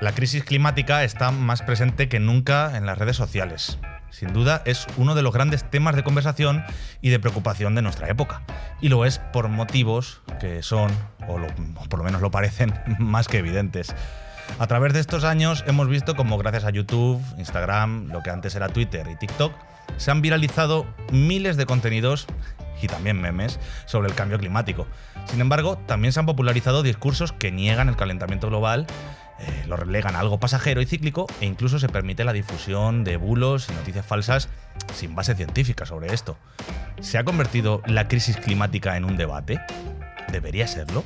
La crisis climática está más presente que nunca en las redes sociales. Sin duda es uno de los grandes temas de conversación y de preocupación de nuestra época. Y lo es por motivos que son, o por lo menos lo parecen, más que evidentes. A través de estos años hemos visto cómo gracias a YouTube, Instagram, lo que antes era Twitter y TikTok, se han viralizado miles de contenidos y también memes sobre el cambio climático. Sin embargo, también se han popularizado discursos que niegan el calentamiento global, lo relegan a algo pasajero y cíclico e incluso se permite la difusión de bulos y noticias falsas sin base científica sobre esto. ¿Se ha convertido la crisis climática en un debate? ¿Debería serlo?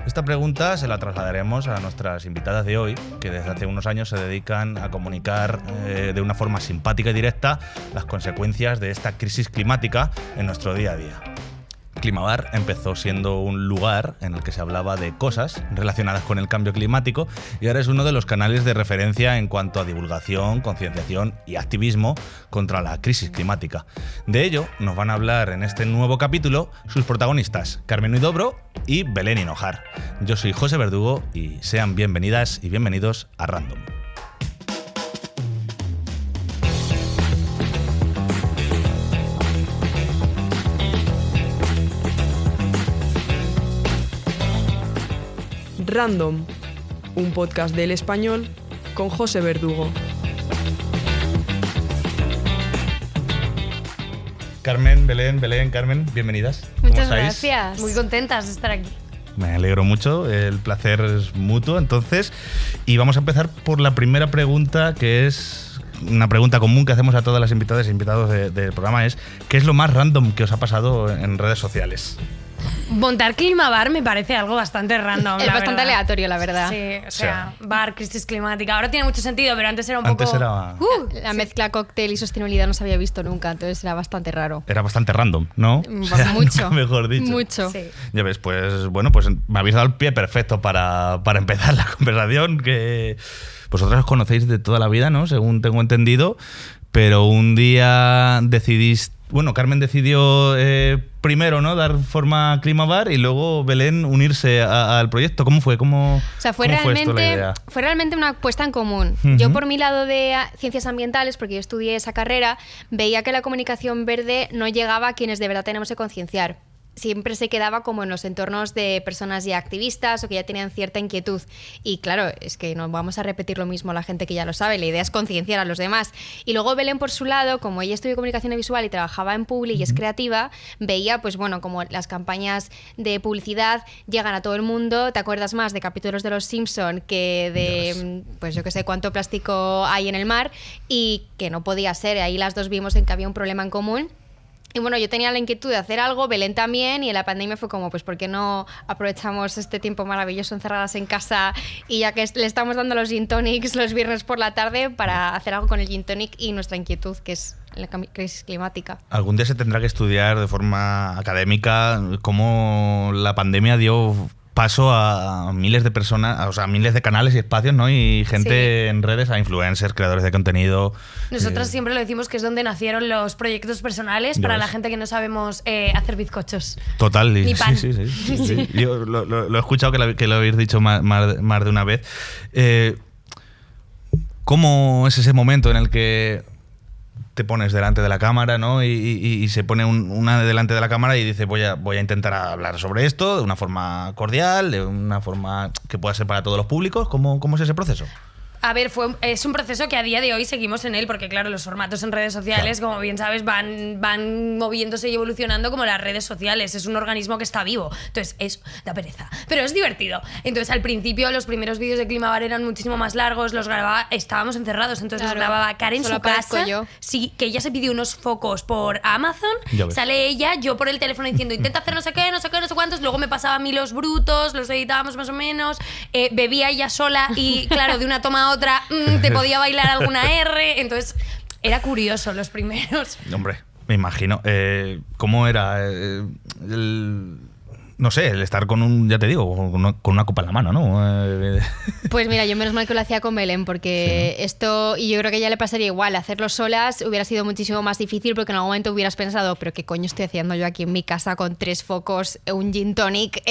Esta pregunta se la trasladaremos a nuestras invitadas de hoy, que desde hace unos años se dedican a comunicar de una forma simpática y directa las consecuencias de esta crisis climática en nuestro día a día. Climabar empezó siendo un lugar en el que se hablaba de cosas relacionadas con el cambio climático y ahora es uno de los canales de referencia en cuanto a divulgación, concienciación y activismo contra la crisis climática. De ello nos van a hablar en este nuevo capítulo sus protagonistas, Carmen Huidobro y Belén Hinojar. Yo soy José Verdugo y sean bienvenidas y bienvenidos a Random. Random, un podcast del Español con José Verdugo. Carmen, Belén, Carmen, bienvenidas. Muchas gracias. Muy contentas de estar aquí. Me alegro mucho, el placer es mutuo, entonces. Y vamos a empezar por la primera pregunta, que es una pregunta común que hacemos a todas las invitadas e invitados del programa, es ¿qué es lo más random que os ha pasado en redes sociales? Montar Climabar me parece algo bastante random. Es bastante aleatorio, la verdad. Sí, o sea, bar, crisis climática. Ahora tiene mucho sentido, pero antes era un poco... La mezcla cóctel y sostenibilidad no se había visto nunca, entonces era bastante raro. Era bastante random, ¿no? Mucho. Mejor dicho. Mucho. Sí. Ya ves, pues bueno, pues me habéis dado el pie perfecto para empezar la conversación, que vosotras os conocéis de toda la vida, ¿no? Según tengo entendido, pero un día decidís... Bueno, Carmen decidió primero, ¿no?, dar forma a Climabar y luego Belén unirse al proyecto. ¿Cómo fue? O sea, fue realmente una apuesta en común. Uh-huh. Yo, por mi lado de ciencias ambientales, porque yo estudié esa carrera, veía que la comunicación verde no llegaba a quienes de verdad tenemos que concienciar. Siempre se quedaba como en los entornos de personas ya activistas o que ya tenían cierta inquietud. Y claro, es que no vamos a repetir lo mismo a la gente que ya lo sabe. La idea es concienciar a los demás. Y luego Belén, por su lado, como ella estudió comunicación visual y trabajaba en Publi y es creativa, veía, pues bueno, como las campañas de publicidad llegan a todo el mundo. ¿Te acuerdas más de capítulos de Los Simpson que de, pues yo qué sé, cuánto plástico hay en el mar? Y que no podía ser. Ahí las dos vimos en que había un problema en común. Y bueno, yo tenía la inquietud de hacer algo, Belén también, y en la pandemia fue como, pues ¿por qué no aprovechamos este tiempo maravilloso encerradas en casa y ya que le estamos dando los gin tonics los viernes por la tarde para hacer algo con el gin tonic y nuestra inquietud, que es la crisis climática? Algún día se tendrá que estudiar de forma académica cómo la pandemia dio paso a miles de personas, o sea, a miles de canales y espacios, ¿no? Y gente en redes, a influencers, creadores de contenido. Nosotros siempre lo decimos que es donde nacieron los proyectos personales para la gente que no sabemos hacer bizcochos. Total. Ni pan. Sí. Yo lo he escuchado que lo habéis dicho más de una vez. ¿Cómo es ese momento en el que te pones delante de la cámara, ¿no? Y se pone una delante de la cámara y dice voy a intentar hablar sobre esto de una forma cordial, de una forma que pueda ser para todos los públicos? ¿Cómo es ese proceso? A ver, es un proceso que a día de hoy seguimos en él, porque claro, los formatos en redes sociales, como bien sabes, van moviéndose y evolucionando como las redes sociales. Es un organismo que está vivo. Entonces, da pereza. Pero es divertido. Entonces, al principio, los primeros vídeos de Climabar eran muchísimo más largos, los grababa, estábamos encerrados, entonces los grababa Karen en su casa. Sí, que ella se pidió unos focos por Amazon, sale ella, yo por el teléfono diciendo, intenta hacer no sé qué, no sé cuántos, luego me pasaba a mí los brutos, los editábamos más o menos, bebía ella sola y claro, de una toma a otra te podía bailar alguna R, entonces era curioso los primeros. Hombre, me imagino. ¿Cómo era no sé, el estar ya te digo, con una copa en la mano, ¿no? Pues mira, yo menos mal que lo hacía con Belén, porque sí, ¿no? Esto, y yo creo que ya le pasaría igual, hacerlo solas hubiera sido muchísimo más difícil, porque en algún momento hubieras pensado, pero ¿qué coño estoy haciendo yo aquí en mi casa con 3 focos, un gin tonic,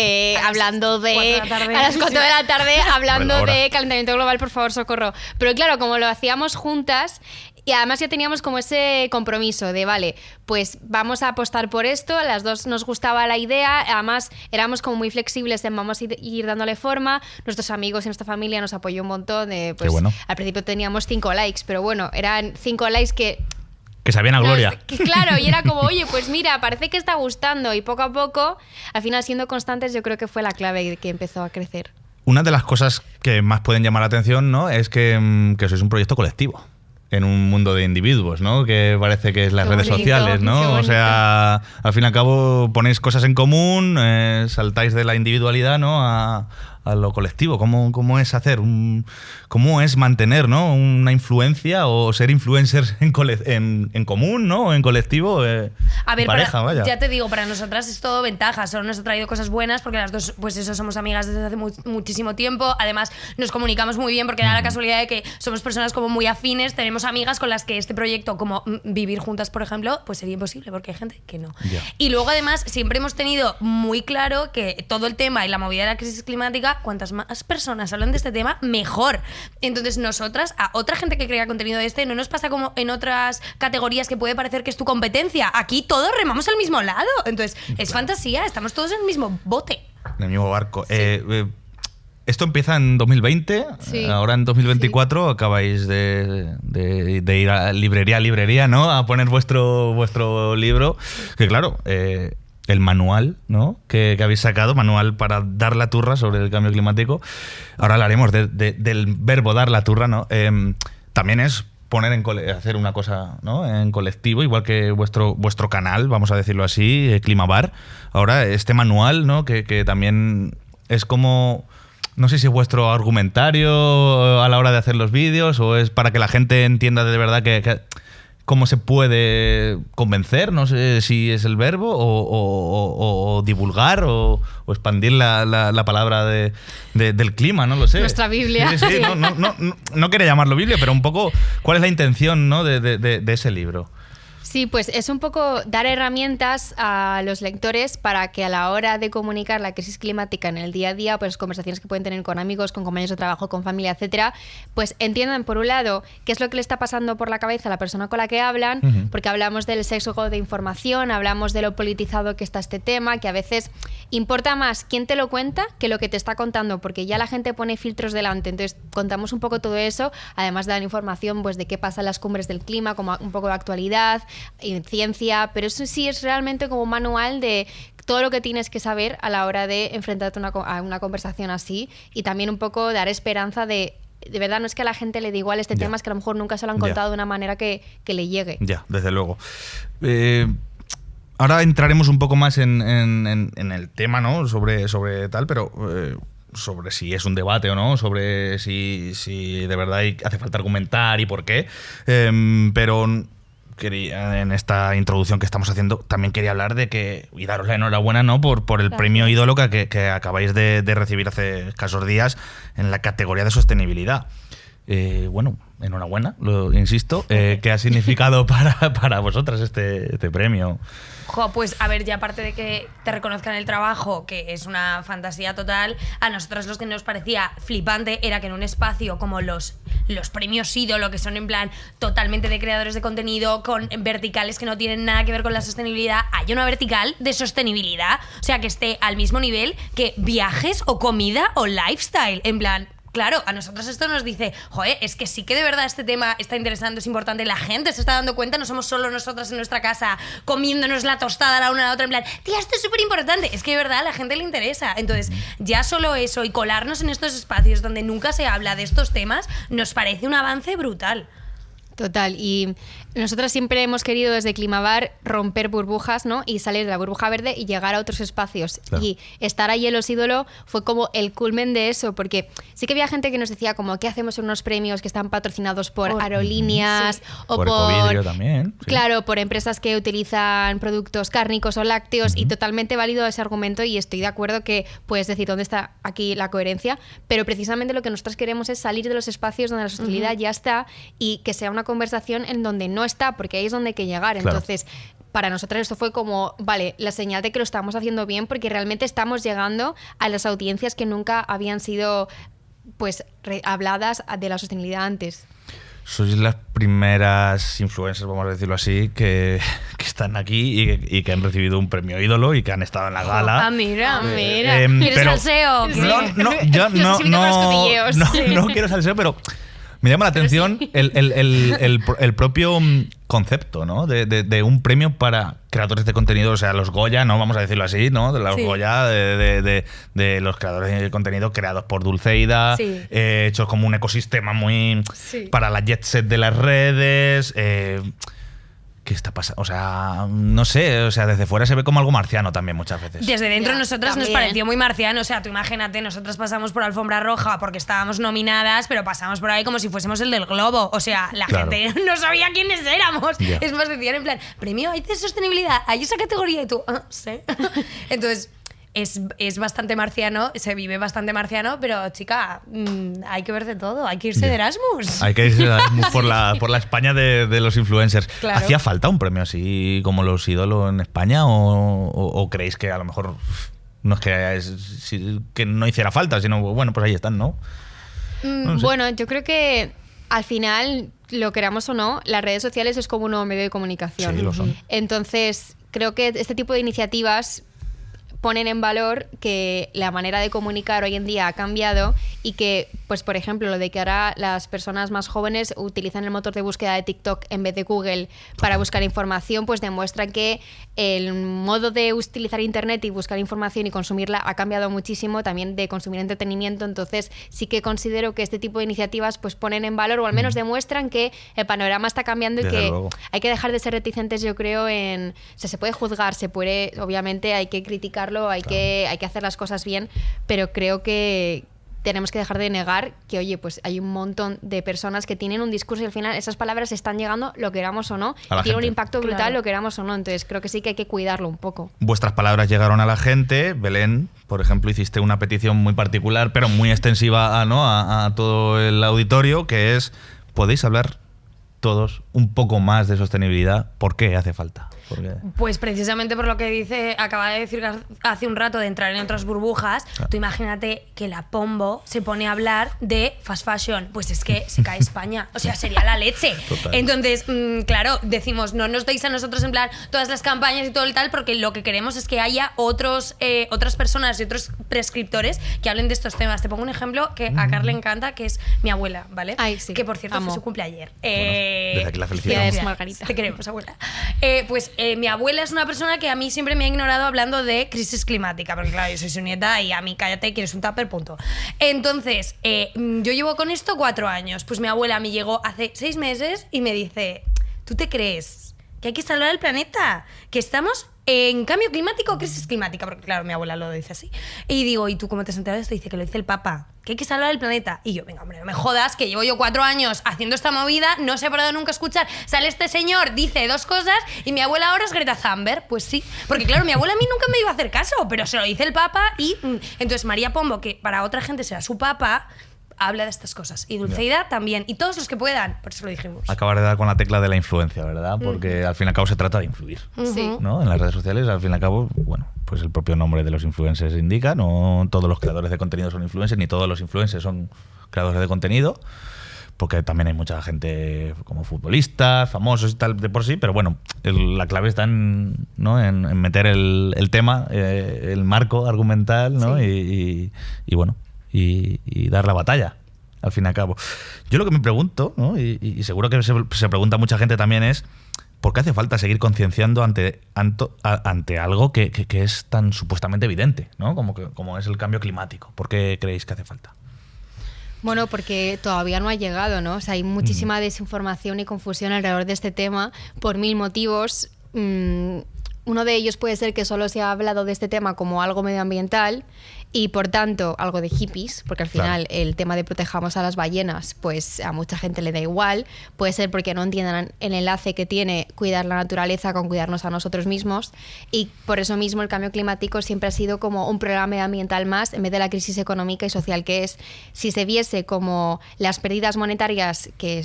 hablando de... A las 4 de la tarde, hablando de calentamiento global, por favor, socorro. Pero claro, como lo hacíamos juntas... Y además ya teníamos como ese compromiso de, vale, pues vamos a apostar por esto, a las dos nos gustaba la idea, además éramos como muy flexibles en vamos a ir dándole forma, nuestros amigos y nuestra familia nos apoyó un montón, pues bueno. Al principio teníamos 5 likes, pero bueno, eran 5 likes que sabían a gloria. Claro, y era como, oye, pues mira, parece que está gustando, y poco a poco, al final siendo constantes, yo creo que fue la clave que empezó a crecer. Una de las cosas que más pueden llamar la atención, ¿no?, es que sois un proyecto colectivo. En un mundo de individuos, ¿no? Que parece que es las redes sociales, ¿no? O sea, al fin y al cabo ponéis cosas en común, saltáis de la individualidad, ¿no?, a lo colectivo. ¿Cómo es hacer? ¿Cómo es mantener, ¿no?, una influencia o ser influencers en común, ¿no?, en colectivo? A ver, pareja, vaya. Ya te digo, para nosotras es todo ventaja. Solo nos ha traído cosas buenas porque las dos, pues eso, somos amigas desde hace muchísimo tiempo. Además, nos comunicamos muy bien porque da la casualidad de que somos personas como muy afines. Tenemos amigas con las que este proyecto, como vivir juntas, por ejemplo, pues sería imposible porque hay gente que no. Yeah. Y luego, además, siempre hemos tenido muy claro que todo el tema y la movida de la crisis climática, cuantas más personas hablan de este tema, mejor. Entonces, nosotras, a otra gente que crea contenido de no nos pasa como en otras categorías que puede parecer que es tu competencia. Aquí todos remamos al mismo lado. Entonces, es fantasía, estamos todos en el mismo bote. En el mismo barco. Sí. Esto empieza en 2020, sí. Ahora en 2024 sí. Acabáis de ir a librería, ¿no?, a poner vuestro libro, que claro... el manual, ¿no?, que habéis sacado, manual para dar la turra sobre el cambio climático. Ahora hablaremos del verbo dar la turra, ¿no? También es hacer una cosa, ¿no?, en colectivo, igual que vuestro canal, vamos a decirlo así, Climabar. Ahora este manual, ¿no?, que también es como... No sé si es vuestro argumentario a la hora de hacer los vídeos o es para que la gente entienda de verdad que cómo se puede convencer, no sé si es el verbo, o divulgar o expandir la palabra del clima, no lo sé. Nuestra Biblia. Sí, sí. No quería llamarlo Biblia, pero un poco, ¿cuál es la intención, ¿no?, de ese libro? Sí, pues es un poco dar herramientas a los lectores para que a la hora de comunicar la crisis climática en el día a día, pues conversaciones que pueden tener con amigos, con compañeros de trabajo, con familia, etcétera, pues entiendan por un lado qué es lo que le está pasando por la cabeza a la persona con la que hablan, porque hablamos del sesgo de información, hablamos de lo politizado que está este tema, que a veces importa más quién te lo cuenta que lo que te está contando, porque ya la gente pone filtros delante. Entonces contamos un poco todo eso, además de dar información pues de qué pasa en las cumbres del clima, como un poco de actualidad, y ciencia, pero eso sí es realmente como un manual de todo lo que tienes que saber a la hora de enfrentarte a una conversación así, y también un poco dar esperanza de verdad no es que a la gente le dé igual este tema, es que a lo mejor nunca se lo han contado de una manera que le llegue. Ya, desde luego. Ahora entraremos un poco más en el tema, ¿no?, sobre tal, pero... sobre si es un debate o no, sobre si de verdad hace falta argumentar y por qué, pero en esta introducción que estamos haciendo también quería hablar de que, y daros la enhorabuena, ¿no?, por el premio Ídolo que acabáis de recibir hace escasos días en la categoría de sostenibilidad. Bueno, enhorabuena, lo insisto. ¿Qué ha significado para vosotras este premio? Pues a ver, ya aparte de que te reconozcan el trabajo, que es una fantasía total, a nosotros lo que nos parecía flipante era que en un espacio como los premios Ídolo, que son en plan totalmente de creadores de contenido, con verticales que no tienen nada que ver con la sostenibilidad, haya una vertical de sostenibilidad, o sea, que esté al mismo nivel que viajes o comida o lifestyle, en plan... Claro, a nosotros esto nos dice, joder, es que sí que de verdad este tema está interesante, es importante, la gente se está dando cuenta, no somos solo nosotras en nuestra casa comiéndonos la tostada la una a la otra, en plan, tía, esto es súper importante, es que de verdad a la gente le interesa. Entonces, ya solo eso y colarnos en estos espacios donde nunca se habla de estos temas, nos parece un avance brutal. Total, y nosotras siempre hemos querido desde Climabar romper burbujas, ¿no? Y salir de la burbuja verde y llegar a otros espacios. Claro. Y estar ahí en Los Ídolo fue como el culmen de eso, porque sí que había gente que nos decía como, ¿qué hacemos en unos premios que están patrocinados por aerolíneas o Por Ecovidrio también. Sí. Claro, por empresas que utilizan productos cárnicos o lácteos, y totalmente válido ese argumento, y estoy de acuerdo que puedes decir dónde está aquí la coherencia, pero precisamente lo que nosotros queremos es salir de los espacios donde la sostenibilidad ya está y que sea una conversación en donde no está, porque ahí es donde hay que llegar. Claro. Entonces, para nosotros esto fue como, vale, la señal de que lo estamos haciendo bien, porque realmente estamos llegando a las audiencias que nunca habían sido pues habladas de la sostenibilidad antes. Sois las primeras influencers, vamos a decirlo así, que están aquí y que han recibido un premio ídolo y que han estado en la gala. Ah, mira. Mira. ¿Quieres salseo? Sí. Yo Nos invita con los cotilleos. no quiero salseo, pero me llama la atención el propio concepto, ¿no? De un premio para creadores de contenido, o sea, los Goya, ¿no? Vamos a decirlo así, ¿no? De los Goya, de los creadores de contenido creados por Dulceida, hechos como un ecosistema muy para la jet set de las redes. ¿Qué está pasando? O sea, no sé, o sea, desde fuera se ve como algo marciano también muchas veces. Desde dentro Ya, nosotras también. nos pareció muy marciano. O sea, tú imagínate, nosotras pasamos por alfombra roja porque estábamos nominadas, pero pasamos por ahí como si fuésemos el del globo. O sea, la Claro. gente no sabía quiénes éramos. Ya. Es más, decían en plan, premio, hay de sostenibilidad, hay esa categoría, y tú, sí. Entonces, es bastante marciano, se vive bastante marciano, pero chica, hay que ver de todo, hay que irse de Erasmus. Hay que irse de Erasmus por la España de los influencers. Claro. ¿Hacía falta un premio así como los ídolos en España o creéis que a lo mejor no es que no hiciera falta, sino bueno, pues ahí están, ¿no? No sé. Bueno, yo creo que al final, lo queramos o no, las redes sociales es como un nuevo medio de comunicación. Sí, lo son. Entonces, creo que este tipo de iniciativas ponen en valor que la manera de comunicar hoy en día ha cambiado y que, pues por ejemplo, lo de que ahora las personas más jóvenes utilizan el motor de búsqueda de TikTok en vez de Google para buscar información, pues demuestra que el modo de utilizar Internet y buscar información y consumirla ha cambiado muchísimo, también de consumir entretenimiento. Entonces sí que considero que este tipo de iniciativas pues ponen en valor, o al menos demuestran que el panorama está cambiando y Desde que luego. hay que dejar de ser reticentes, yo creo, en... O sea, se puede juzgar, se puede, obviamente hay que criticarlo, hay que hacer las cosas bien, pero creo que tenemos que dejar de negar que, oye, pues hay un montón de personas que tienen un discurso y al final esas palabras están llegando, lo queramos o no, A la y tiene un gente. impacto brutal, Claro. lo queramos o no. Entonces creo que sí que hay que cuidarlo un poco. Vuestras palabras llegaron a la gente. Belén, por ejemplo, hiciste una petición muy particular, pero muy extensiva a todo el auditorio, que es, ¿podéis hablar todos un poco más de sostenibilidad? ¿Por qué hace falta? Porque... Pues precisamente por lo que acaba de decir hace un rato, de entrar en otras burbujas. Tú imagínate que la Pombo se pone a hablar de fast fashion, pues es que se cae España, o sea, sería la leche. Total. Entonces, claro, decimos, no nos deis a nosotros en plan todas las campañas y todo el tal, porque lo que queremos es que haya otras personas y otros prescriptores que hablen de estos temas. Te pongo un ejemplo que a Carla le encanta, que es mi abuela, ¿vale? Ay, sí. Que por cierto Amo. fue su cumple ayer. desde aquí la felicitamos. Felicidades, Margarita. Te queremos, abuela. Pues mi abuela es una persona que a mí siempre me ha ignorado hablando de crisis climática, porque claro, yo soy su nieta y a mí cállate, quieres un tupper, punto. Entonces, yo llevo con esto 4 años. Pues mi abuela me llegó hace 6 meses y me dice, ¿tú te crees que hay que salvar el planeta? Que estamos en cambio climático o crisis climática, porque claro, mi abuela lo dice así. Y digo, ¿y tú cómo te has enterado de esto? Dice que lo dice el Papa, que hay que salvar el planeta. Y yo, venga, hombre, no me jodas, que llevo yo 4 años haciendo esta movida, no se ha parado nunca a escuchar. Sale este señor, dice 2 cosas y mi abuela ahora es Greta Thunberg. Pues sí, porque claro, mi abuela a mí nunca me iba a hacer caso, pero se lo dice el Papa y... Entonces María Pombo, que para otra gente será su Papa, habla de estas cosas. Y Dulceida también. Y todos los que puedan, por eso lo dijimos. Acabas de dar con la tecla de la influencia, ¿verdad? Porque al fin y al cabo se trata de influir. Sí. ¿No? En las redes sociales, al fin y al cabo, bueno, pues el propio nombre de los influencers indica, no todos los creadores de contenido son influencers, ni todos los influencers son creadores de contenido, porque también hay mucha gente como futbolistas, famosos y tal de por sí, pero bueno, la clave está en, ¿no? en meter el tema, el marco argumental, ¿no? Sí. Y bueno, y dar la batalla, al fin y al cabo. Yo lo que me pregunto, ¿no? y seguro que se pregunta mucha gente también, es ¿por qué hace falta seguir concienciando ante algo que es tan supuestamente evidente, ¿no? Como es el cambio climático? ¿Por qué creéis que hace falta? Bueno, porque todavía no ha llegado, ¿no? O sea, hay muchísima desinformación y confusión alrededor de este tema por 1000 motivos. Uno de ellos puede ser que solo se ha hablado de este tema como algo medioambiental y por tanto algo de hippies, porque al final el tema de protejamos a las ballenas, pues a mucha gente le da igual. Puede ser porque no entiendan el enlace que tiene cuidar la naturaleza con cuidarnos a nosotros mismos, y por eso mismo el cambio climático siempre ha sido como un problema medioambiental más en vez de la crisis económica y social que es. Si se viese como las pérdidas monetarias que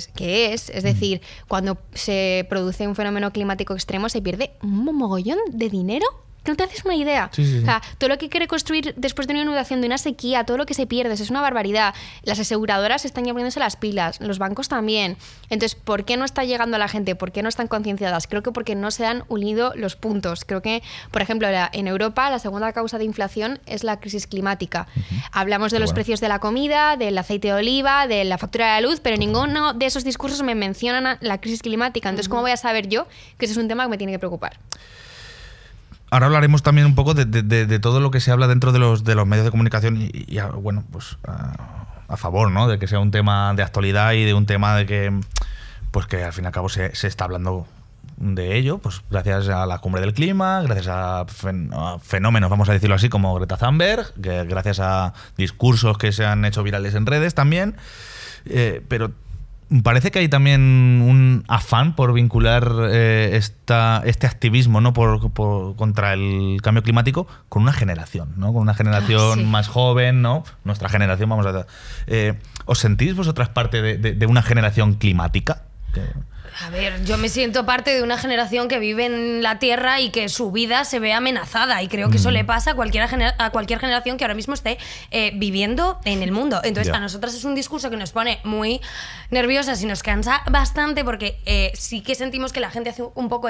es decir, cuando se produce un fenómeno climático extremo se pierde un mogollón de dinero. No te haces una idea. Sí. O sea, todo lo que quiere construir después de una inundación, de una sequía, todo lo que se pierde, es una barbaridad. Las aseguradoras están ya poniéndose las pilas, los bancos también. Entonces, ¿por qué no está llegando a la gente? ¿Por qué no están concienciadas? Creo que porque no se han unido los puntos. Creo que, por ejemplo, en Europa la segunda causa de inflación es la crisis climática. Hablamos de los precios de la comida, del aceite de oliva, de la factura de la luz, pero ninguno de esos discursos me mencionan la crisis climática. Entonces, ¿cómo voy a saber yo que ese es un tema que me tiene que preocupar? Ahora hablaremos también un poco de todo lo que se habla dentro de los medios de comunicación y bueno, pues a favor, ¿no? De que sea un tema de actualidad y de un tema de que, pues que al fin y al cabo se está hablando de ello, pues gracias a la cumbre del clima, gracias a fenómenos, vamos a decirlo así, como Greta Thunberg, que gracias a discursos que se han hecho virales en redes también, pero parece que hay también un afán por vincular este activismo, ¿no? Contra el cambio climático con una generación, ¿no? Con una generación más joven, ¿no? Nuestra generación, vamos a ¿os sentís vosotras parte de una generación climática? A ver, yo me siento parte de una generación que vive en la Tierra y que su vida se ve amenazada, y creo que eso le pasa a cualquier generación que ahora mismo esté viviendo en el mundo. Entonces, a nosotras es un discurso que nos pone muy nerviosas y nos cansa bastante, porque sí que sentimos que la gente hace un poco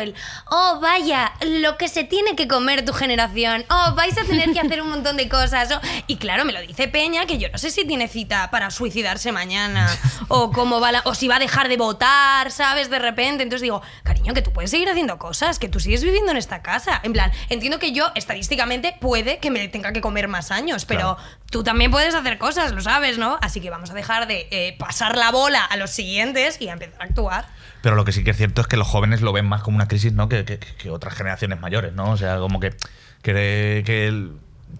oh, vaya, lo que se tiene que comer tu generación, oh, vais a tener que hacer un montón de cosas. Y claro, me lo dice Peña, que yo no sé si tiene cita para suicidarse mañana o cómo o si va a dejar de votar, ¿sabes? De repente, entonces digo, cariño, que tú puedes seguir haciendo cosas, que tú sigues viviendo en esta casa. En plan, entiendo que yo estadísticamente puede que me tenga que comer más años, pero tú también puedes hacer cosas, lo sabes, ¿no? Así que vamos a dejar de pasar la bola a los siguientes y a empezar a actuar. Pero lo que sí que es cierto es que los jóvenes lo ven más como una crisis, ¿no? que otras generaciones mayores, ¿no? O sea, como que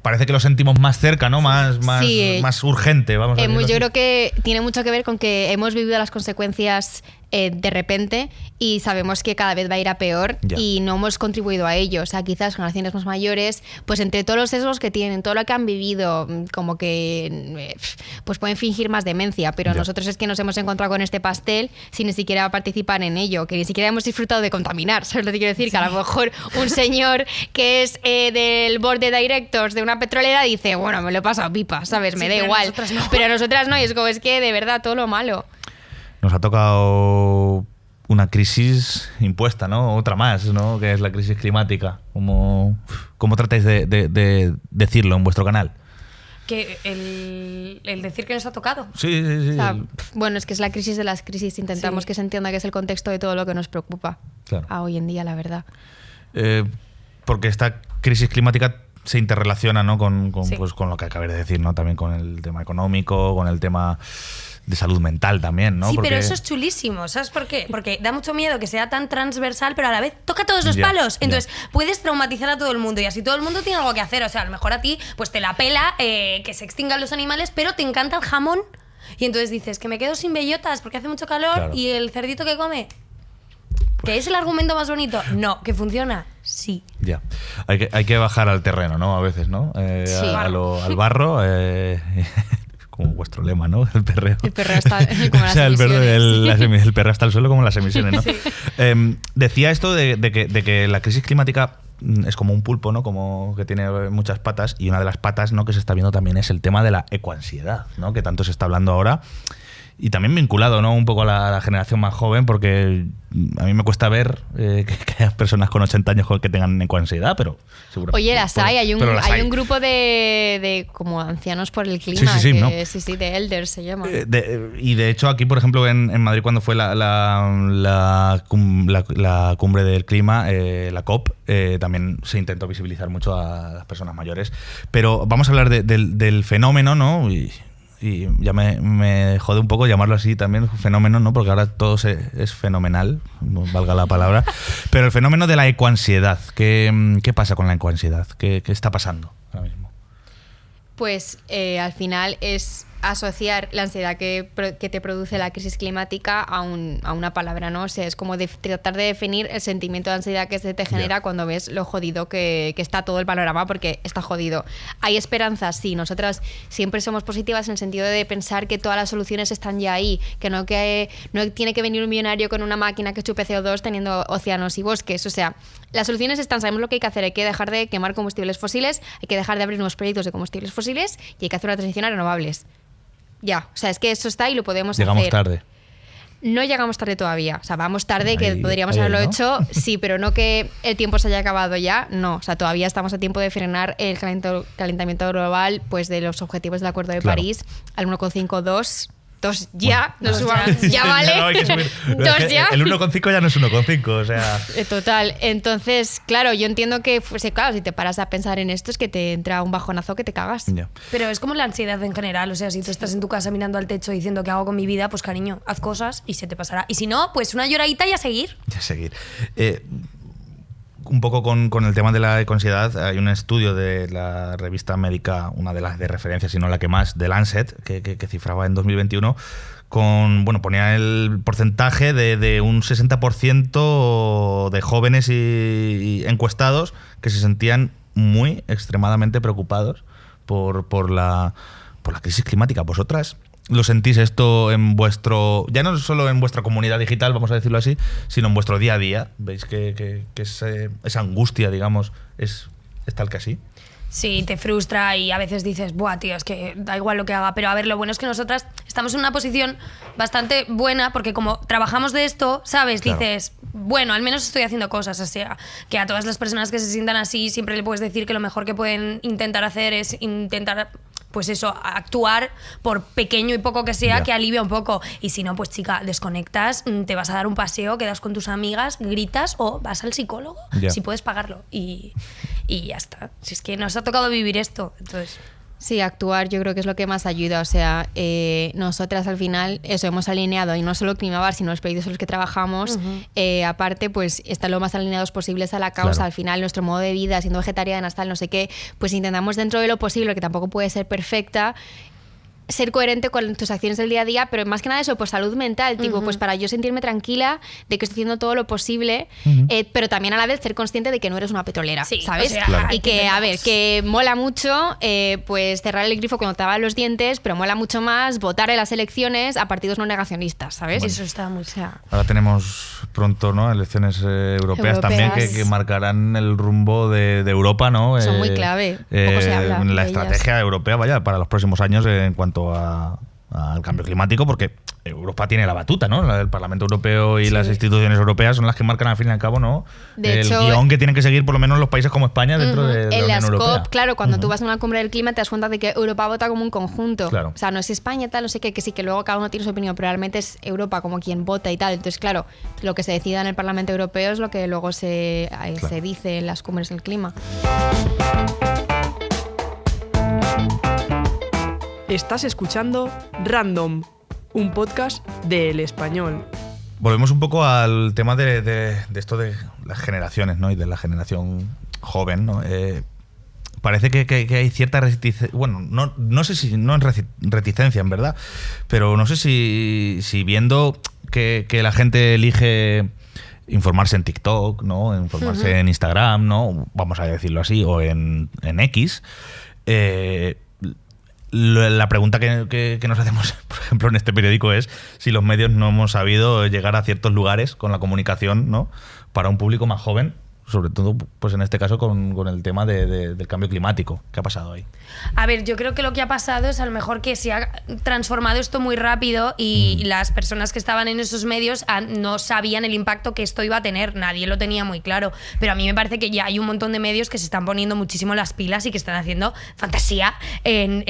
parece que lo sentimos más cerca, ¿no? Más urgente, vamos a decirlo yo así. creo que tiene mucho que ver con que hemos vivido las consecuencias de repente y sabemos que cada vez va a ir a peor y no hemos contribuido a ello. O sea, quizás generaciones más mayores, pues entre todos los sesgos que tienen, todo lo que han vivido, como que pues pueden fingir más demencia, pero nosotros es que nos hemos encontrado con este pastel sin ni siquiera participar en ello, que ni siquiera hemos disfrutado de contaminar. ¿Sabes lo que quiero decir? Que a lo mejor un señor que es del board de directors de una petrolera dice, bueno, me lo he pasado pipa, ¿sabes? Me da igual. Pero nosotras no, y es que de verdad todo lo malo. Nos ha tocado una crisis impuesta, ¿no? Otra más, ¿no? Que es la crisis climática. ¿Cómo tratáis de decirlo en vuestro canal? Que el decir que nos ha tocado. Sí. O sea, bueno, es que es la crisis de las crisis. Intentamos que se entienda que es el contexto de todo lo que nos preocupa a hoy en día, la verdad. Porque esta crisis climática se interrelaciona, ¿no? con lo que acabé de decir, ¿no? También con el tema económico, con el tema de salud mental también, ¿no? Sí, pero eso es chulísimo, ¿sabes por qué? Porque da mucho miedo que sea tan transversal, pero a la vez toca todos los palos. Entonces, puedes traumatizar a todo el mundo y así todo el mundo tiene algo que hacer. O sea, a lo mejor a ti pues te la pela que se extingan los animales, pero te encanta el jamón. Y entonces dices que me quedo sin bellotas porque hace mucho calor y el cerdito que come. ¿Que es el argumento más bonito? No. ¿Que funciona? Sí. Ya. Hay que bajar al terreno, ¿no? A veces, ¿no? Al barro. Como vuestro lema, ¿no? El perreo. El perreo está como las emisiones. El perreo hasta el suelo como las emisiones, ¿no? Sí. Decía esto de que la crisis climática es como un pulpo, ¿no? Como que tiene muchas patas, y una de las patas, ¿no?, que se está viendo también es el tema de la ecoansiedad, ¿no? Que tanto se está hablando ahora. Y también vinculado, ¿no?, un poco a la generación más joven, porque a mí me cuesta ver que haya personas con 80 años que tengan ecoansiedad, pero seguro. Oye, las hay. Hay un grupo de como ancianos por el clima. Sí, de Elders se llama. Y de hecho aquí, por ejemplo, en Madrid, cuando fue la cumbre del clima, la COP, también se intentó visibilizar mucho a las personas mayores. Pero vamos a hablar del fenómeno, ¿no? y ya me jode un poco llamarlo así también, fenómeno, ¿no? Porque ahora todo es fenomenal, no valga la palabra, pero el fenómeno de la ecoansiedad, ¿qué pasa con la ecoansiedad? ¿Qué está pasando ahora mismo? Pues al final es asociar la ansiedad que te produce la crisis climática a una palabra, ¿no? O sea, es como tratar de definir el sentimiento de ansiedad que se te genera cuando ves lo jodido que está todo el panorama, porque está jodido. ¿Hay esperanza? Sí. Nosotras siempre somos positivas en el sentido de pensar que todas las soluciones están ya ahí, que no tiene que venir un millonario con una máquina que chupe CO2 teniendo océanos y bosques. O sea, las soluciones están, sabemos lo que hay que hacer. Hay que dejar de quemar combustibles fósiles, hay que dejar de abrir nuevos proyectos de combustibles fósiles y hay que hacer una transición a renovables. Ya, o sea, es que eso está y lo podemos hacer. Llegamos tarde. No llegamos tarde todavía. O sea, vamos tarde, Ahí, que podríamos ahí, haberlo ¿no? hecho, sí, pero no que el tiempo se haya acabado ya. No, o sea, todavía estamos a tiempo de frenar el calentamiento global, pues de los objetivos del Acuerdo de Claro. París al 1,52. Dos ya, Bueno, no dos subamos, ya. ya vale. No, hay que subir. Dos ya. El 1,5 ya no es 1,5, o sea... Total, entonces, claro, yo entiendo que, claro, si te paras a pensar en esto es que te entra un bajonazo que te cagas. Ya. Pero es como la ansiedad en general, o sea, si tú estás en tu casa mirando al techo diciendo qué hago con mi vida, pues cariño, haz cosas y se te pasará. Y si no, pues una lloradita y a seguir. Ya seguir. Un poco con el tema de la ecoansiedad, hay un estudio de la revista médica, una de las de referencia, si no la que más, de Lancet, que cifraba en 2021, ponía el porcentaje de un 60% de jóvenes y encuestados que se sentían muy extremadamente preocupados por la crisis climática. ¿Vosotras lo sentís esto en vuestro, ya no solo en vuestra comunidad digital, vamos a decirlo así, sino en vuestro día a día? ¿Veis que esa angustia, digamos, es tal que así? Sí, te frustra y a veces dices, buah, tío, es que da igual lo que haga. Pero a ver, lo bueno es que nosotras estamos en una posición bastante buena porque como trabajamos de esto, ¿sabes? Claro. Dices, bueno, al menos estoy haciendo cosas. O sea, que a todas las personas que se sientan así siempre le puedes decir que lo mejor que pueden intentar hacer es intentar, pues eso, actuar por pequeño y poco que sea, Ya. que alivia un poco. Y si no, pues chica, desconectas, te vas a dar un paseo, quedas con tus amigas, gritas o vas al psicólogo, Ya. si puedes pagarlo. Y ya está. Si es que nos ha tocado vivir esto, entonces... Sí, actuar yo creo que es lo que más ayuda. O sea, nosotras al final eso hemos alineado, y no solo Climabar, sino los proyectos en los que trabajamos. Aparte, pues están lo más alineados posibles a la causa. Claro. Al final, nuestro modo de vida, siendo vegetarianas, tal, no sé qué, pues intentamos dentro de lo posible, que tampoco puede ser perfecta, ser coherente con tus acciones del día a día, pero más que nada eso, pues salud mental, tipo, pues para yo sentirme tranquila de que estoy haciendo todo lo posible, pero también a la vez ser consciente de que no eres una petrolera, Sí, ¿sabes? o sea, Claro. hay Y que, a ver, tener- que mola mucho pues cerrar el grifo cuando te lavan los dientes, pero mola mucho más votar en las elecciones a partidos no negacionistas, ¿sabes? Eso está muy... Ahora tenemos pronto, ¿no?, elecciones europeas también Europeas. que marcarán el rumbo de Europa, ¿no? Son muy clave. Poco se habla en la de ellas. estrategia europea, vaya, para los próximos años en cuanto al cambio climático, porque Europa tiene la batuta, ¿no? El Parlamento Europeo y las instituciones europeas son las que marcan al fin y al cabo, ¿no?, De el hecho, guión que tienen que seguir por lo menos los países como España dentro de la En Unión las Europea. COP, claro, cuando tú vas a una cumbre del clima te das cuenta de que Europa vota como un conjunto. Claro. O sea, no es España, tal, no sé qué, que sí, que luego cada uno tiene su opinión, pero realmente es Europa como quien vota y tal. Entonces, claro, lo que se decida en el Parlamento Europeo es lo que luego se dice en las cumbres del clima. Estás escuchando Random, un podcast de El Español. Volvemos un poco al tema de esto de las generaciones, ¿no?, y de la generación joven, ¿no? Parece que hay cierta reticencia, bueno, no sé si no es reticencia en verdad, pero no sé si viendo que la gente elige informarse en TikTok, ¿no?, informarse en Instagram, ¿no?, vamos a decirlo así, o en X, la pregunta que nos hacemos, por ejemplo, en este periódico es si los medios no hemos sabido llegar a ciertos lugares con la comunicación, ¿no?, para un público más joven, sobre todo, pues en este caso con el tema del cambio climático. ¿Qué ha pasado ahí? A ver, yo creo que lo que ha pasado es a lo mejor que se ha transformado esto muy rápido y las personas que estaban en esos medios no sabían el impacto que esto iba a tener. Nadie lo tenía muy claro. Pero a mí me parece que ya hay un montón de medios que se están poniendo muchísimo las pilas y que están haciendo fantasía en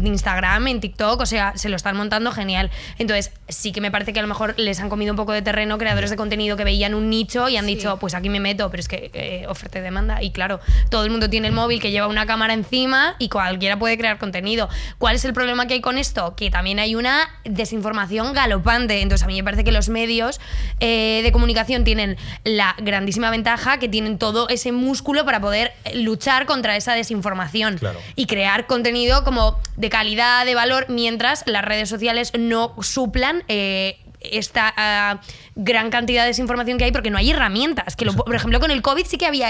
Instagram, en TikTok. O sea, se lo están montando genial. Entonces, sí que me parece que a lo mejor les han comido un poco de terreno creadores de contenido que veían un nicho y han dicho, pues aquí me meto meto, pero es que oferta y demanda. Y claro, todo el mundo tiene el móvil que lleva una cámara encima y cualquiera puede crear contenido. ¿Cuál es el problema que hay con esto? Que también hay una desinformación galopante. Entonces a mí me parece que los medios de comunicación tienen la grandísima ventaja que tienen todo ese músculo para poder luchar contra esa desinformación. Claro. Y crear contenido como de calidad, de valor, mientras las redes sociales no suplan esta gran cantidad de desinformación que hay, porque no hay herramientas. Por ejemplo, con el COVID sí que había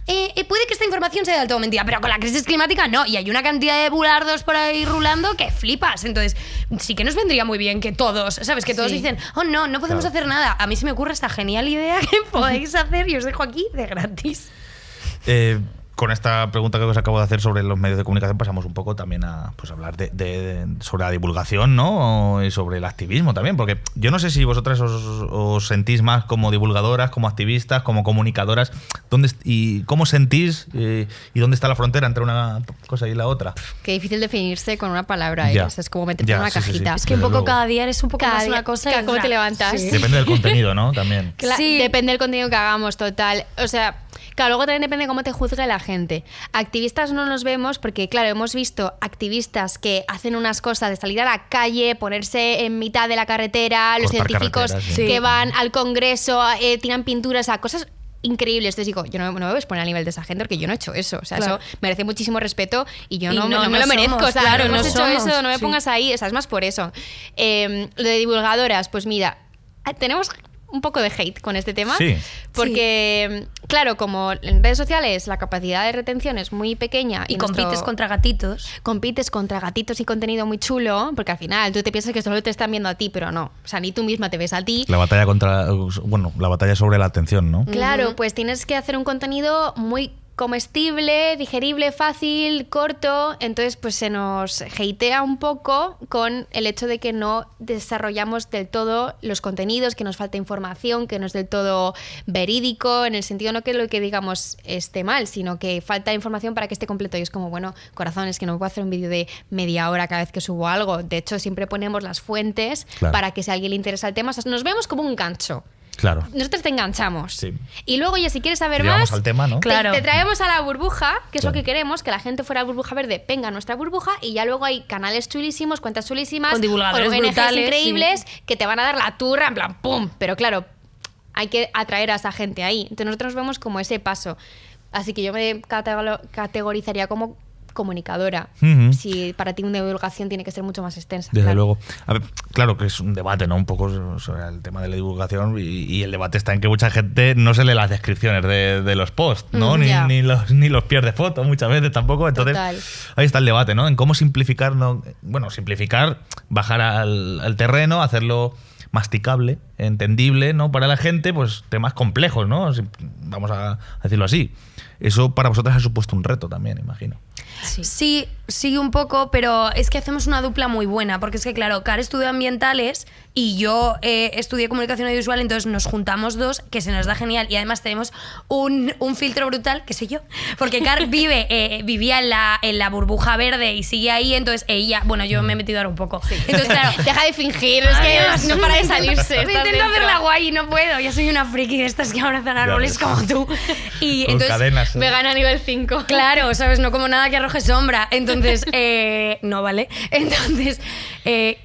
puede que esta información sea del todo mentira, pero con la crisis climática no. Y hay una cantidad de bulardos por ahí rulando que flipas. Entonces, sí que nos vendría muy bien que todos, ¿sabes? Que todos dicen, oh no podemos hacer nada. A mí se me ocurre esta genial idea que podéis hacer y os dejo aquí de gratis. Con esta pregunta que os acabo de hacer sobre los medios de comunicación pasamos un poco también a pues, hablar sobre la divulgación, ¿no? Y sobre el activismo también, porque yo no sé si vosotras os sentís más como divulgadoras, como activistas, como comunicadoras, y cómo sentís y dónde está la frontera entre una cosa y la otra. Qué difícil definirse con una palabra, Ya. Es como meterte en una cajita. Es que un Desde poco luego. cada día eres un poco Cada más día, una cosa. cada cómo te levantas. Sí. Depende del contenido, ¿no? También. Sí. Depende del contenido que hagamos, total. O sea, claro, luego también depende de cómo te juzgue la gente. Activistas no nos vemos porque, claro, hemos visto activistas que hacen unas cosas de salir a la calle, ponerse en mitad de la carretera, los Cortar científicos carreteras, sí. que van al Congreso, tiran pinturas, a cosas increíbles. Entonces digo, yo no me voy a poner al nivel de esa gente porque yo no he hecho eso. O sea, Claro. eso merece muchísimo respeto y yo Y no me no lo merezco. somos, O sea, claro, no hemos no hecho somos, eso, no me sí. pongas ahí. O sea, es más por eso. Lo de divulgadoras, pues mira, tenemos un poco de hate con este tema. Sí. Porque, claro, como en redes sociales la capacidad de retención es muy pequeña Y nuestro- compites contra gatitos. compites contra gatitos y contenido muy chulo, porque al final tú te piensas que solo te están viendo a ti, pero no. O sea, ni tú misma te ves a ti. La batalla la batalla sobre la atención, ¿no? Claro, pues tienes que hacer un contenido muy comestible, digerible, fácil, corto. Entonces, pues se nos hatea un poco con el hecho de que no desarrollamos del todo los contenidos, que nos falta información, que no es del todo verídico, en el sentido no que lo que digamos esté mal, sino que falta información para que esté completo. Y es como, bueno, corazones, que no puedo hacer un vídeo de media hora cada vez que subo algo. De hecho, siempre ponemos las fuentes Claro. para que si a alguien le interesa el tema, o sea, nos vemos como un gancho. Claro. Nosotros te enganchamos. Sí. Y luego ya si quieres saber Llegamos más, al tema, ¿no? Claro. te traemos a la burbuja, que es Claro. lo que queremos, que la gente fuera a burbuja verde, venga a nuestra burbuja y ya luego hay canales chulísimos, cuentas chulísimas, Con divulgadores ONGs brutales, increíbles que te van a dar la turra en plan ¡pum! Pero claro, hay que atraer a esa gente ahí. Entonces nosotros nos vemos como ese paso. Así que yo me categorizaría como comunicadora. Ujú. Si para ti una divulgación tiene que ser mucho más extensa. Desde claro. luego. A ver, claro que es un debate, ¿no? Un poco sobre el tema de la divulgación y el debate está en que mucha gente no se lee las descripciones de los posts, ¿no? Ya. Ni los pierde foto muchas veces tampoco. Entonces, Total. ahí está el debate, ¿no? En cómo simplificar, simplificar, bajar al terreno, hacerlo masticable, entendible, ¿no? Para la gente, pues temas complejos, ¿no? Vamos a decirlo así. Eso para vosotras ha supuesto un reto también, imagino. Sí, un poco, pero es que hacemos una dupla muy buena, porque es que, claro, Car estudió ambientales y yo estudié comunicación audiovisual, entonces nos juntamos dos, que se nos da genial, y además tenemos un filtro brutal, que sé yo, porque Car vivía en la burbuja verde y sigue ahí, entonces ella, bueno, yo me he metido ahora un poco. Entonces, claro, Deja de fingir, es que no para de salirse. estás intento dentro. hacerla guay y no puedo, ya soy una friki de estas que abrazan árboles ves. como tú. Y Con entonces, cadenas. Vegana nivel 5. claro, ¿sabes? No como nada que arroje sombra. Entonces, no, ¿vale? Entonces,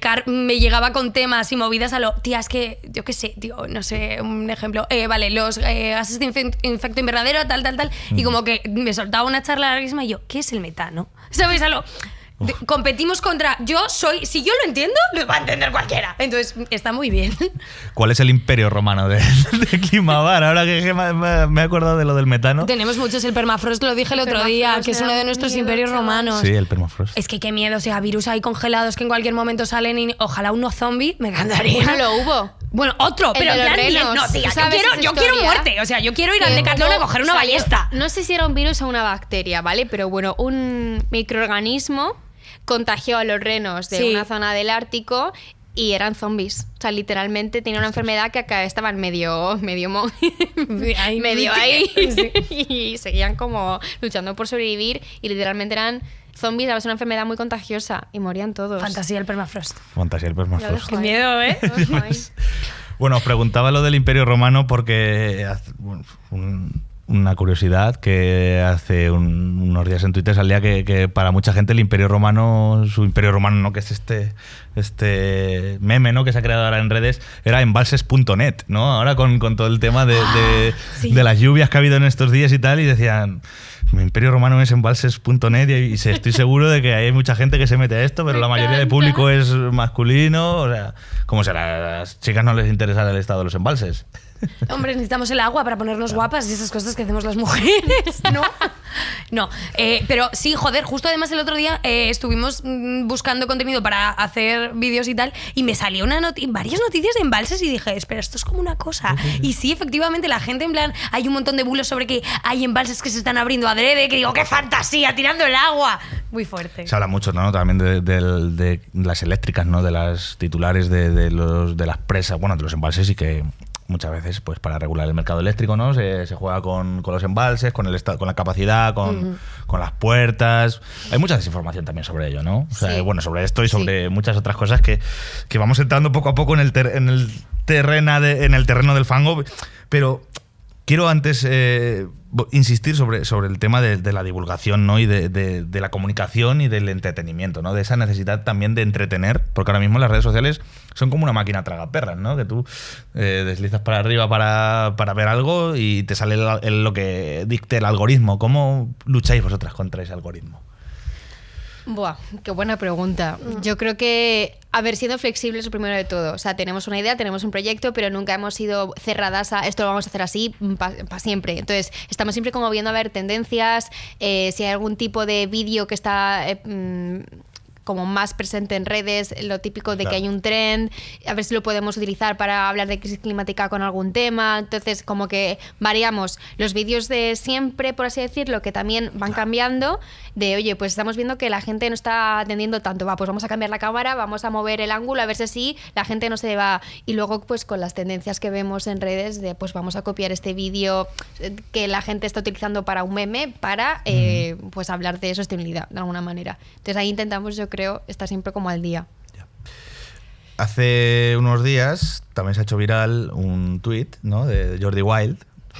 Car me llegaba con temas y movidas a lo... Tía, es que, yo qué sé, tío, no sé, un ejemplo. Vale, los gases de efecto invernadero, tal. Y como que me soltaba una charla larguísima y yo, ¿qué es el metano? ¿Sabes? A lo... competimos contra... Si yo lo entiendo, lo va a entender cualquiera. Entonces, está muy bien. ¿Cuál es el imperio romano de Climavar? Ahora que me he acordado de lo del metano. Tenemos muchos, el permafrost lo dije el otro día, Permafrost que es me uno da de nuestros miedo, imperios chaval. romanos. Sí, el permafrost. Es que qué miedo, o sea, virus ahí congelados que en cualquier momento salen y ojalá uno zombie, me encantaría. Bueno, lo hubo. Bueno, otro, El pero de los ya ni renos. no, tía, ¿Tú sabes esa yo quiero historia? muerte, o sea, yo quiero ir al Que Decathlon a hubo- coger una salió- ballesta. No sé si era un virus o una bacteria, ¿vale? Pero bueno, un microorganismo contagió a los renos de Sí. una zona del Ártico y eran zombies. O sea, literalmente tenían una enfermedad que acá estaban medio Ahí, medio ahí sí. y seguían como luchando por sobrevivir y literalmente eran zombies, a veces una enfermedad muy contagiosa y morían todos. Fantasía el permafrost. Fantasía el Lo permafrost. dejo Qué ahí. miedo, ¿eh? Lo dejo ahí. Bueno, os preguntaba lo del Imperio Romano porque una curiosidad que hace unos días en Twitter salía que para mucha gente el Imperio Romano, su Imperio Romano, ¿no? Que es este meme, ¿no? Que se ha creado ahora en redes, era embalses.net, ¿no? Ahora con todo el tema de las lluvias que ha habido en estos días y tal, y decían, mi Imperio Romano es embalses.net y estoy seguro de que hay mucha gente que se mete a esto, pero la mayoría de público es masculino, o sea, ¿cómo será? A las chicas no les interesa el estado de los embalses. Hombre, necesitamos el agua para ponernos guapas y esas cosas que hacemos las mujeres, ¿no? No, pero sí, joder, justo además el otro día estuvimos buscando contenido para hacer vídeos y tal, y me salió varias noticias de embalses y dije, espera, esto es como una cosa. Y sí, efectivamente, la gente, en plan, hay un montón de bulos sobre que hay embalses que se están abriendo adrede, que digo, ¡qué fantasía! ¡Tirando el agua! Muy fuerte. Se habla mucho, ¿no? También de las eléctricas, ¿no? De las titulares de las presas, bueno, de los embalses, y que muchas veces, pues para regular el mercado eléctrico, ¿no? Se juega con los embalses, con la capacidad, con las puertas. Hay mucha desinformación también sobre ello, ¿no? O sea, bueno, sobre esto y sobre muchas otras cosas que vamos entrando poco a poco en el terreno del fango. Pero quiero antes insistir sobre el tema de la divulgación, ¿no? Y de la comunicación y del entretenimiento, ¿no? De esa necesidad también de entretener, porque ahora mismo las redes sociales son como una máquina tragaperras, ¿no? Que tú deslizas para arriba para ver algo y te sale lo que dicte el algoritmo. ¿Cómo lucháis vosotras contra ese algoritmo? Buah, qué buena pregunta. Yo creo que, siendo flexibles lo primero de todo. O sea, tenemos una idea, tenemos un proyecto, pero nunca hemos sido cerradas a esto lo vamos a hacer así para siempre. Entonces, estamos siempre como viendo a ver tendencias, si hay algún tipo de vídeo que está como más presente en redes, lo típico de que hay un trend, a ver si lo podemos utilizar para hablar de crisis climática con algún tema. Entonces, como que variamos los vídeos de siempre, por así decirlo, que también van cambiando, de oye, pues estamos viendo que la gente no está atendiendo tanto, pues vamos a cambiar la cámara, vamos a mover el ángulo, a ver si así la gente no se va. Y luego, pues con las tendencias que vemos en redes, de pues vamos a copiar este vídeo que la gente está utilizando para un meme, para pues hablar de sostenibilidad de alguna manera. Entonces ahí intentamos, yo creo, estar siempre como al día. Hace unos días también se ha hecho viral un tuit, ¿no? De Jordi Wild.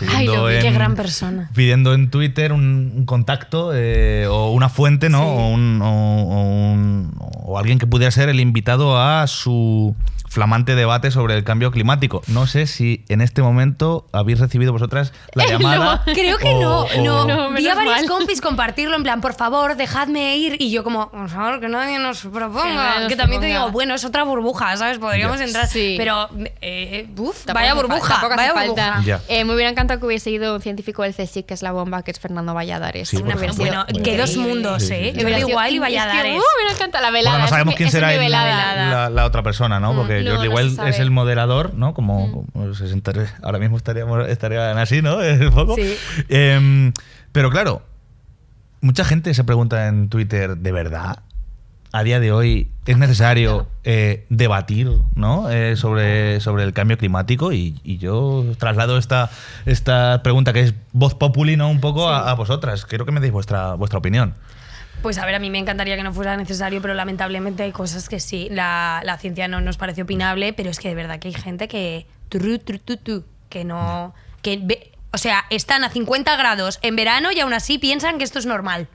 Ay, qué gran persona. Pidiendo en Twitter un contacto o una fuente, ¿no? Sí. O alguien que pudiera ser el invitado a su flamante debate sobre el cambio climático. No sé si en este momento habéis recibido vosotras la llamada. No, creo que no. Vi a varios compis compartirlo en plan, por favor, dejadme ir. Y yo como, por favor, que nadie nos proponga. Que también te digo, bueno, es otra burbuja, ¿sabes? Podríamos entrar. Sí. Pero, vaya burbuja, vaya burbuja. Me hubiera encantado que hubiese ido un científico del CSIC, que es la bomba, que es Fernando Valladares. Sí, bueno, que dos mundos, ¿eh? Pero igual y Valladares. Me encanta la velada. Bueno, no sabemos quién será la otra persona, ¿no? Porque Jordi Wild es el moderador, ¿no? Como ahora mismo estarían así, ¿no? Un poco. Sí. Pero claro, mucha gente se pregunta en Twitter, ¿de verdad? A día de hoy es necesario debatir, ¿no? sobre el cambio climático, y yo traslado esta pregunta que es voz populi, ¿no? Un poco a vosotras. Quiero que me deis vuestra opinión. Pues a ver, a mí me encantaría que no fuera necesario, pero lamentablemente hay cosas que sí. La ciencia no nos parece opinable, pero es que de verdad que hay gente que no... o sea, están a 50 grados en verano y aún así piensan que esto es normal.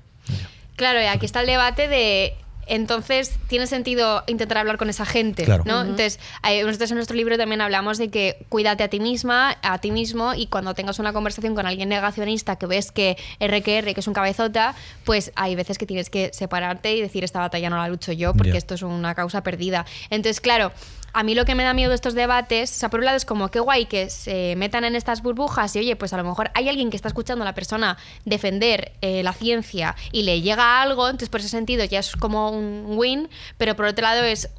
Claro, y aquí está el debate de... Entonces, tiene sentido intentar hablar con esa gente, claro. ¿no? Entonces, nosotros en nuestro libro también hablamos de que cuídate a ti misma, a ti mismo, y cuando tengas una conversación con alguien negacionista que ves que que es un cabezota, pues hay veces que tienes que separarte y decir, esta batalla no la lucho yo porque esto es una causa perdida. Entonces, claro, a mí lo que me da miedo de estos debates, o sea, por un lado es como qué guay que se metan en estas burbujas y oye, pues a lo mejor hay alguien que está escuchando a la persona defender la ciencia y le llega algo, entonces por ese sentido ya es como un win, pero por otro lado es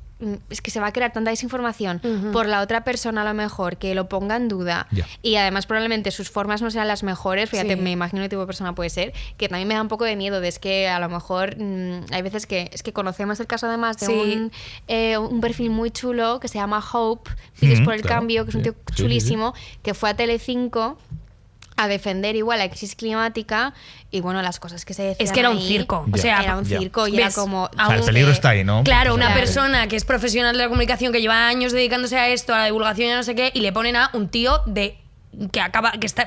que se va a crear tanta desinformación por la otra persona a lo mejor que lo ponga en duda y además probablemente sus formas no sean las mejores, fíjate, me imagino qué tipo de persona puede ser, que también me da un poco de miedo es que a lo mejor hay veces que es que conocemos el caso además de un perfil muy chulo que se llama Hope, Vídeos por el Cambio, que es un tío chulísimo, que fue a Telecinco a defender igual la crisis climática y bueno, las cosas que se decían Es que era un ahí, circo. Ya. O sea, era un circo y ¿ves? era como... O sea, el peligro está ahí, ¿no? Claro, una Claro. persona que es profesional de la comunicación, que lleva años dedicándose a esto, a la divulgación y a no sé qué, y le ponen a un tío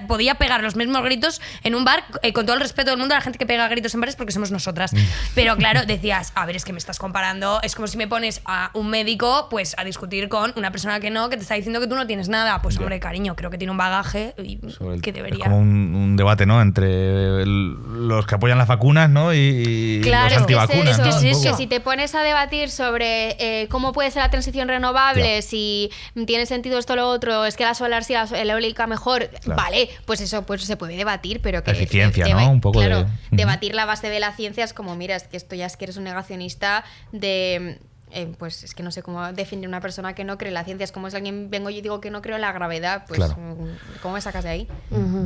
podía pegar los mismos gritos en un bar, con todo el respeto del mundo a la gente que pega gritos en bares porque somos nosotras. Pero claro, decías, a ver, es que me estás comparando, es como si me pones a un médico pues a discutir con una persona que te está diciendo que tú no tienes nada. Pues hombre, cariño, creo que tiene un bagaje y que debería... Es como un debate, ¿no? Entre los que apoyan las vacunas, ¿no? Y Claro, los antivacunas. es que es ¿no? Un eso. poco. Que si te pones a debatir sobre cómo puede ser la transición renovable, Ya. si tiene sentido esto o lo otro, es que la solar sí, la eólica mejor, Claro. vale, pues eso pues se puede debatir, pero que... La eficiencia, ¿no? Un poco claro, de- debatir la base de la ciencia es como, mira, es que esto ya es que eres un negacionista de... pues es que no sé cómo definir una persona que no cree en la ciencia. Es como si alguien vengo y digo que no creo en la gravedad, pues Claro. ¿cómo me sacas de ahí?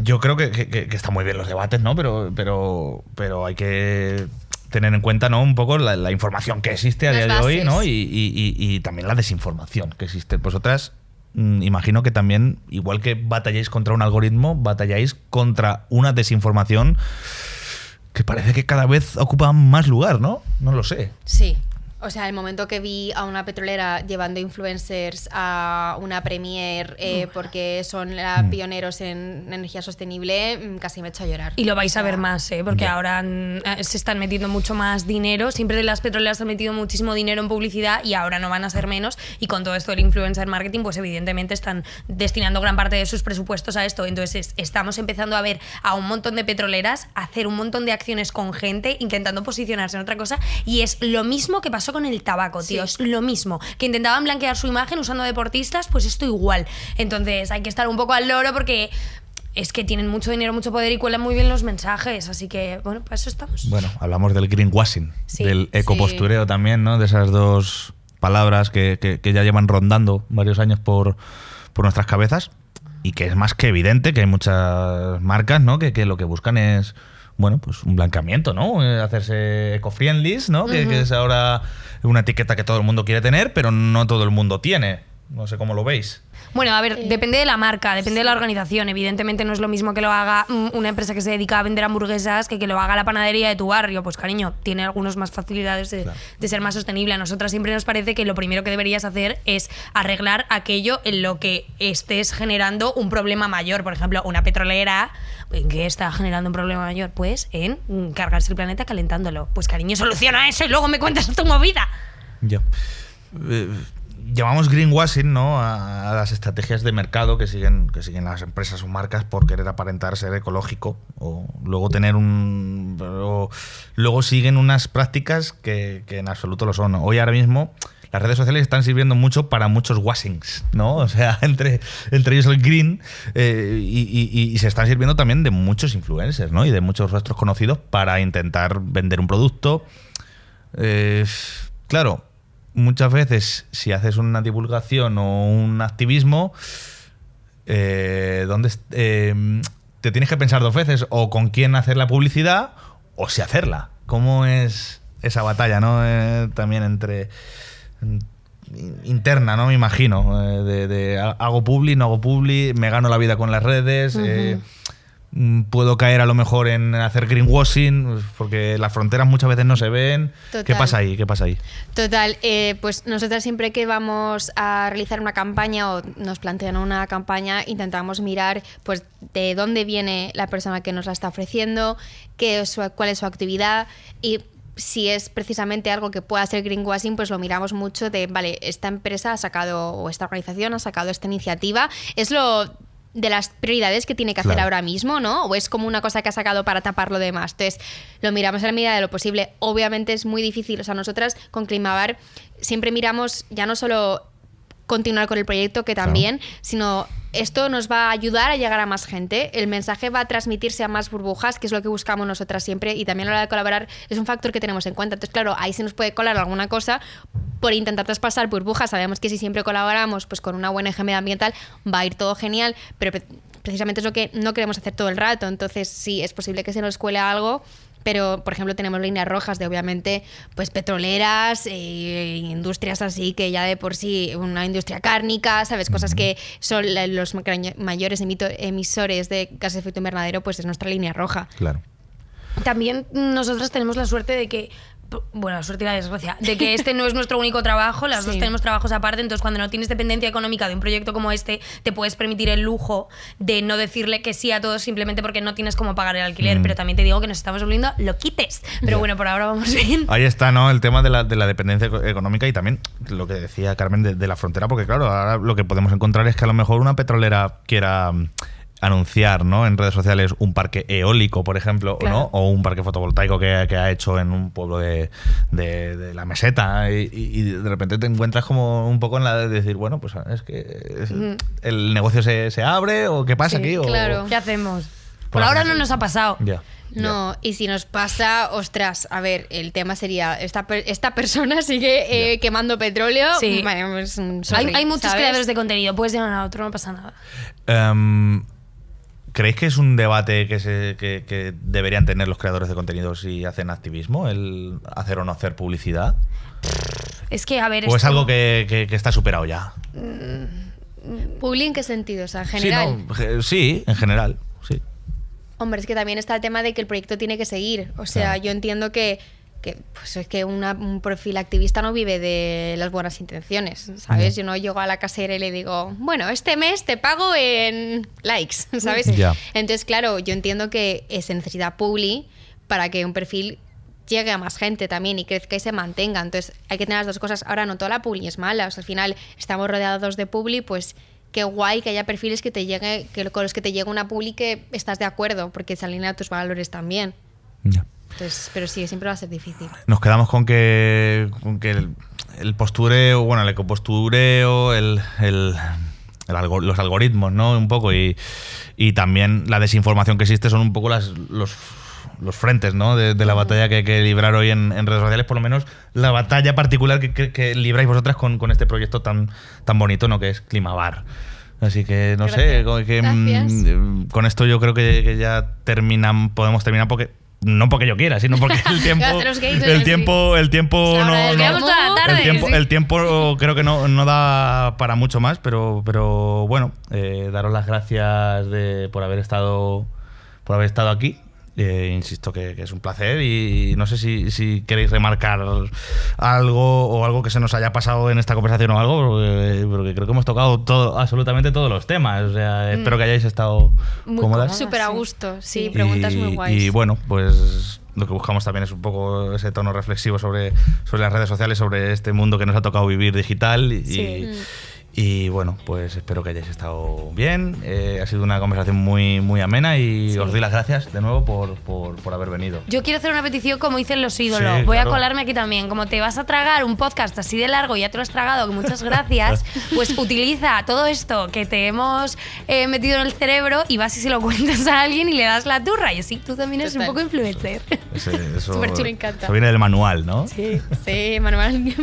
Yo creo que está muy bien los debates, ¿no? Pero hay que tener en cuenta, ¿no? Un poco la información que existe a Las día de hoy, bases. ¿no? Y también la desinformación que existe. Vosotras, imagino que también, igual que batalláis contra un algoritmo, batalláis contra una desinformación que parece que cada vez ocupa más lugar, ¿no? No lo sé. Sí. O sea, el momento que vi a una petrolera llevando influencers a una premier porque son pioneros en energía sostenible, casi me he hecho a llorar. Y lo vais a ver más, porque Ya. ahora se están metiendo mucho más dinero. Siempre las petroleras han metido muchísimo dinero en publicidad y ahora no van a ser menos. Y con todo esto del influencer marketing, pues evidentemente están destinando gran parte de sus presupuestos a esto. Entonces estamos empezando a ver a un montón de petroleras hacer un montón de acciones con gente intentando posicionarse en otra cosa. Y es lo mismo que pasó con el tabaco, tío. Sí. Es lo mismo. Que intentaban blanquear su imagen usando deportistas, pues esto igual. Entonces hay que estar un poco al loro porque... es que tienen mucho dinero, mucho poder y cuelan muy bien los mensajes. Así que, bueno, para eso estamos. Bueno, hablamos del greenwashing, Sí, del ecopostureo también, ¿no? De esas dos palabras que ya llevan rondando varios años por nuestras cabezas y que es más que evidente que hay muchas marcas, ¿no? Que lo que buscan es, bueno, pues un blanqueamiento, ¿no? Hacerse eco-friendly, ¿no? Que es ahora una etiqueta que todo el mundo quiere tener, pero no todo el mundo tiene. No sé cómo lo veis. Bueno, a ver, depende de la marca, depende de la organización. Evidentemente no es lo mismo que lo haga una empresa que se dedica a vender hamburguesas que lo haga la panadería de tu barrio. Pues cariño, tiene algunas más facilidades de ser más sostenible. A nosotras siempre nos parece que lo primero que deberías hacer es arreglar aquello en lo que estés generando un problema mayor. Por ejemplo, una petrolera, ¿en qué está generando un problema mayor? Pues en cargarse el planeta calentándolo. Pues cariño, soluciona eso y luego me cuentas tu movida. Ya. Llamamos greenwashing, ¿no? A las estrategias de mercado que siguen las empresas o marcas por querer aparentar ser ecológico o luego tener luego siguen unas prácticas que en absoluto lo son. Hoy ahora mismo las redes sociales están sirviendo mucho para muchos washings, ¿no? O sea, entre ellos el green y se están sirviendo también de muchos influencers, ¿no? Y de muchos rostros conocidos para intentar vender un producto. Claro, muchas veces, si haces una divulgación o un activismo, te tienes que pensar dos veces o con quién hacer la publicidad o si hacerla. ¿Cómo es esa batalla, ¿no? También interna, ¿no? Me imagino. Hago publi, no hago publi, me gano la vida con las redes. Puedo caer a lo mejor en hacer greenwashing porque las fronteras muchas veces no se ven. Total. ¿Qué pasa ahí? Total, pues nosotras siempre que vamos a realizar una campaña o nos plantean una campaña intentamos mirar pues de dónde viene la persona que nos la está ofreciendo, cuál es su actividad y si es precisamente algo que pueda ser greenwashing, pues lo miramos mucho de, vale, esta empresa ha sacado o esta organización ha sacado esta iniciativa, es lo de las prioridades que tiene que hacer ahora mismo, ¿no? O es como una cosa que ha sacado para tapar lo demás. Entonces, lo miramos a la medida de lo posible. Obviamente es muy difícil. O sea, nosotras con Climabar siempre miramos ya no solo continuar con el proyecto, que también, sino esto nos va a ayudar a llegar a más gente. El mensaje va a transmitirse a más burbujas, que es lo que buscamos nosotras siempre, y también a la hora de colaborar es un factor que tenemos en cuenta. Entonces, claro, ahí se nos puede colar alguna cosa por intentar traspasar burbujas. Sabemos que si siempre colaboramos pues con una ONG medioambiental va a ir todo genial, pero precisamente es lo que no queremos hacer todo el rato. Entonces, sí, es posible que se nos cuele algo, Pero, por ejemplo, tenemos líneas rojas de, obviamente, pues petroleras, industrias así que ya de por sí, una industria cárnica, ¿sabes? Cosas que son los mayores emisores de gases de efecto invernadero, pues es nuestra línea roja. Claro. También nosotras tenemos la suerte de que, bueno, la suerte y la desgracia, de que este no es nuestro único trabajo, las dos tenemos trabajos aparte, entonces cuando no tienes dependencia económica de un proyecto como este, te puedes permitir el lujo de no decirle que sí a todo simplemente porque no tienes cómo pagar el alquiler, pero también te digo que nos estamos volviendo loquites, pero bueno, por ahora vamos bien. Ahí está, ¿no? El tema de la dependencia económica y también lo que decía Carmen de la frontera, porque claro, ahora lo que podemos encontrar es que a lo mejor una petrolera quiera anunciar, ¿no?, en redes sociales un parque eólico, por ejemplo, claro, ¿no?, o un parque fotovoltaico que ha hecho en un pueblo de la meseta y de repente te encuentras como un poco en la de decir, bueno, pues es que el negocio se abre o qué pasa aquí. Claro. ¿Qué hacemos? Por ahora no nos ha pasado. Ya. No, y si nos pasa, ostras, a ver, el tema sería, esta persona sigue quemando petróleo. Sí. Vale, pues, sorry, hay muchos ¿sabes? creadores de contenido, puedes llamar a otro, no pasa nada. ¿Creéis que es un debate que deberían tener los creadores de contenido si hacen activismo, el hacer o no hacer publicidad? Es que, a ver... ¿O es algo que está superado ya? ¿Publi en qué sentido? O sea, en general. Sí, en general, sí. Hombre, es que también está el tema de que el proyecto tiene que seguir. O sea, Claro. yo entiendo que pues es que un perfil activista no vive de las buenas intenciones, ¿sabes? Yo no llego a la casera y le digo, bueno, este mes te pago en likes, ¿sabes? Ya. Entonces, claro, yo entiendo que se necesita publi para que un perfil llegue a más gente también y crezca y se mantenga. Entonces, hay que tener las dos cosas. Ahora, no toda la publi es mala. O sea, al final, estamos rodeados de publi, pues qué guay que haya perfiles que te llegue, con los que te llegue una publi que estás de acuerdo, porque se alinea a tus valores también. Ya. Entonces, pero sí, siempre va a ser difícil. Nos quedamos con que el postureo, bueno, el ecopostureo, los algoritmos, ¿no? Un poco, y también la desinformación que existe son un poco los frentes, ¿no?, de la batalla que hay que librar hoy en redes sociales, por lo menos la batalla particular que libráis vosotras con este proyecto tan bonito, ¿no?, que es Climabar. Así que no sé, con esto yo creo que ya podemos terminar porque no porque yo quiera, sino porque el tiempo creo que no da para mucho más, pero bueno, daros las gracias por haber estado aquí. Insisto que es un placer y no sé si queréis remarcar algo o algo que se nos haya pasado en esta conversación o algo, porque creo que hemos tocado absolutamente todos los temas. O sea, espero que hayáis estado Muy cómodas. Súper a gusto, sí, preguntas muy guays. Y bueno, pues lo que buscamos también es un poco ese tono reflexivo sobre las redes sociales, sobre este mundo que nos ha tocado vivir digital y bueno, pues espero que hayáis estado bien. Ha sido una conversación muy, muy amena y os doy las gracias de nuevo por haber venido. Yo quiero hacer una petición como dicen los ídolos. Sí, Voy claro. a colarme aquí también. Como te vas a tragar un podcast así de largo y ya te lo has tragado, que muchas gracias, pues utiliza todo esto que te hemos metido en el cerebro y vas y se lo cuentas a alguien y le das la turra. Y así tú también eres un Total. poco influencer. Eso Súper chulo, me encanta. Eso viene del manual, ¿no? Sí, Manuel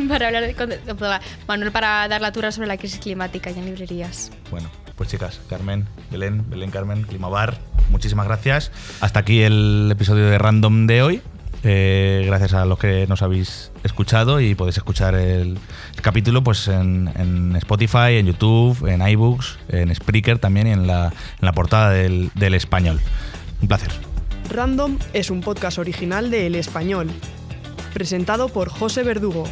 para dar la turra sobre la crisis climática y en librerías. Bueno, pues chicas, Carmen, Belén, Carmen, Climabar, muchísimas gracias. Hasta aquí el episodio de Random de hoy. Gracias a los que nos habéis escuchado y podéis escuchar el capítulo pues en Spotify, en YouTube, en iBooks, en Spreaker también y en la portada del Español. Un placer. Random es un podcast original de El Español, presentado por José Verdugo.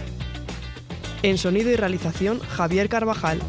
En sonido y realización, Javier Carvajal.